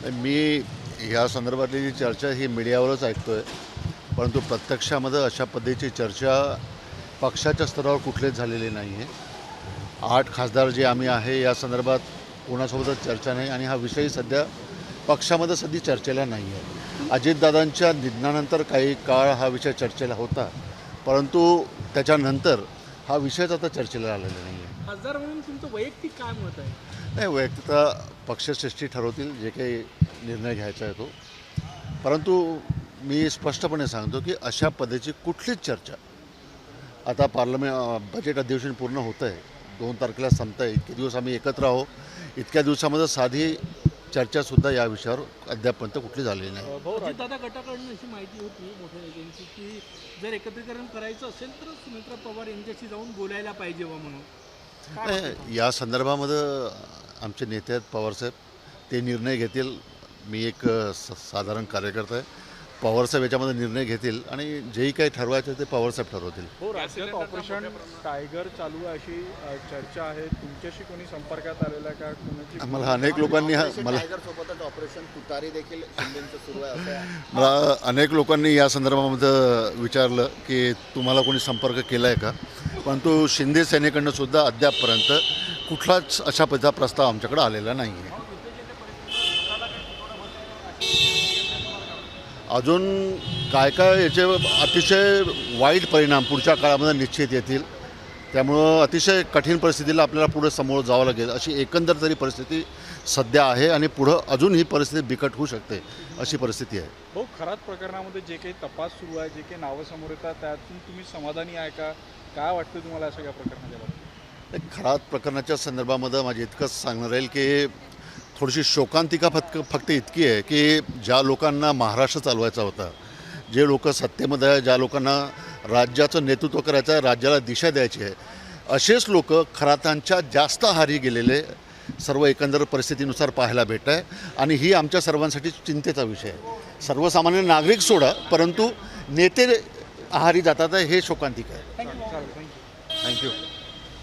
मी ह्या संदर्भातली जी चर्चा ही मीडियावरच ऐकतोय, परंतु प्रत्यक्षामध्ये अशा पद्धतीची चर्चा पक्षाच्या स्तरावर कुठलेच झालेली नाही आहे. 8 खासदार जे आम्ही आहे या संदर्भात कोणासोबतच चर्चा नाही आणि हा विषय सध्या पक्षामध्ये सध्या चर्चेला नाही आहे. अजितदादांच्या निधनानंतर काही काळ हा विषय चर्चेला होता, परंतु त्याच्यानंतर हा विषयच आता चर्चेला आलेला नाही आहे. खासदार म्हणून तुमचं वैयक्तिक काय मत आहे? नाही, वैयक्तिक पक्षश्रेष्ठी ठरवतील जे काही निर्णय घ्यायचा आहे तो. परंतु मी स्पष्टपणे सांगतो की अशा पद्धतीची कुठलीच चर्चा आता बजेट अधिवेशन पूर्ण होतं आहे, 2 तारखेला संपतं आहे. इतके दिवस आम्ही एकत्र आहो, इतक्या दिवसामध्ये साधी चर्चासुद्धा या विषयावर अद्यापर्यंत कुठली झालेली नाही. अजितदादा गटाकडून अशी माहिती होती मोठ्या नेत्यांची की जर एकत्रीकरण करायचं असेल तर सुमित्रा पवार यांच्याशी जाऊन बोलायला पाहिजे वा म्हणून. या संदर्भामध्ये आमचे नेते आहेत पवारसाहेब, ते निर्णय घेतील. मी एक साधारण कार्यकर्ता आहे. पवारसाहेब याच्यामध्ये निर्णय घेतील आणि जेही काही ठरवायचं ते पवारसाहेब ठरवतील. हो, राज्यात ऑपरेशन टायगर चालू आहे अशी चर्चा आहे. तुमच्याशी कोणी संपर्कात आलेला का? कोणाची? मला अनेक लोकांनी टायगरसोबतच ऑपरेशन तुतारी देखील शिंदेचं सुरू आहे असं आहे. मला अनेक लोकांनी या संदर्भामध्ये विचारलं की तुम्हाला कोणी संपर्क केला आहे का, परंतु शिंदे सेनेकडनं सुद्धा अद्यापपर्यंत कुठलाच अशा पद्धतीचा प्रस्ताव आमच्याकडे आलेला नाही आहे. अजून काय काय याचे अतिशय वाईट परिणाम पुढच्या काळामध्ये निश्चित येतील. त्यामुळं अतिशय कठीण परिस्थितीला आपल्याला पुढे समोर जावं लागेल अशी एकंदर तरी परिस्थिती सध्या आहे आणि पुढं अजून ही परिस्थिती बिकट होऊ शकते अशी परिस्थिती आहे. हो, खरात प्रकरणामध्ये जे काही तपास सुरू आहे, जे काही नावं समोर येतात त्यातून तुम्ही समाधानी आहे का? काय वाटतं तुम्हाला अशा या प्रकरणाच्या बाबतीत? खरात प्रकरणाच्या संदर्भामध्ये माझे इतकंच सांगणं राहील की थोडीशी शोकांतिका फक्त इतकी आहे की ज्या लोकांना महाराष्ट्र चालवायचा होता, जे लोक सत्तेमध्ये आहे, ज्या लोकांना राज्याचं नेतृत्व करायचं आहे, राज्याला दिशा द्यायची आहे, असेच लोक खरातांच्या जास्त आहारी गेलेले सर्व एकंदर परिस्थितीनुसार पाहायला भेटत आहे. आणि ही आमच्या सर्वांसाठी चिंतेचा विषय आहे. सर्वसामान्य नागरिक सोडा, परंतु नेते आहारी जातात हे शोकांतिक आहे. थँक्यू. थँक्यू.